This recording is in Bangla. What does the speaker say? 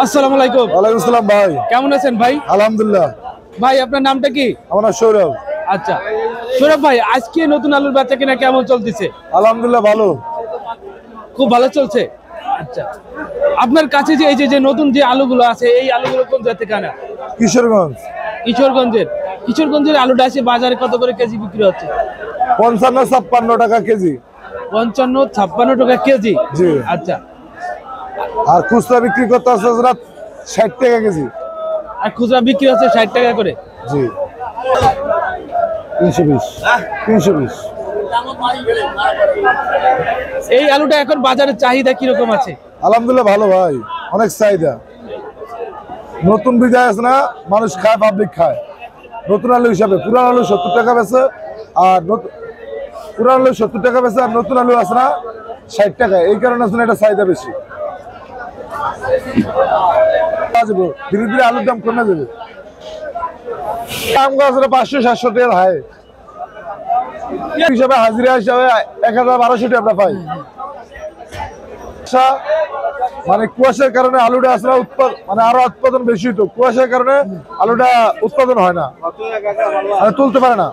আসসালামু আলাইকুম। ওয়ালাইকুম আসসালাম ভাই। কেমন আছেন ভাই? আলহামদুলিল্লাহ। ভাই আপনার নামটা কি? আমার নাম সৌরভ। আচ্ছা সৌরভ ভাই, আজকে নতুন আলুর বেচা কিনা কেমন চলতেছে? আলহামদুলিল্লাহ ভালো। খুব ভালো চলছে। আচ্ছা, আপনার কাছে যে এই যে নতুন যে আলুগুলো আছে, এই আলুগুলো কোন জায়গা থেকে আনা? কিশোরগঞ্জ। কিশোরগঞ্জের আলুটা আছে বাজারে কত করে কেজি বিক্রি হচ্ছে? 55-56 টাকা কেজি। 55-56 টাকা কেজি। জি। আচ্ছা, আর খুচরা বিক্রি করতে আছে 60 টাকা কেজি। আর খুচরা বিক্রি হচ্ছে 60 টাকা করে। জি। 320। এই আলুটা এখন বাজারে চাহিদা কিরকম আছে? আলহামদুলিল্লাহ ভালো ভাই, অনেক চাহিদা। নতুন বীজ আছে না, মানুষ খায়, পাবলিক খায়। নতুন আলু হিসাবে পুরান আলু 70 টাকা বেচে, আর পুরান আলু 70 টাকা বেচে, আর নতুন আলু আছে না 60 টাকা। এই কারণে আছে না এটা চাহিদা বেশি। ধীরে ধীরে আলুর দাম কমে যাবে। দাম গাছ 500-700 টাকা হাই হিসাবে, হাজিরা হিসাবে 1000-1200 টাকা আমরা পাই। মানে কুয়াশার কারণে আলুটা আসলে মানে আরো উৎপাদন বেশি হতো, কুয়াশার কারণে আলুটা উৎপাদন হয় না, তুলতে পারে না।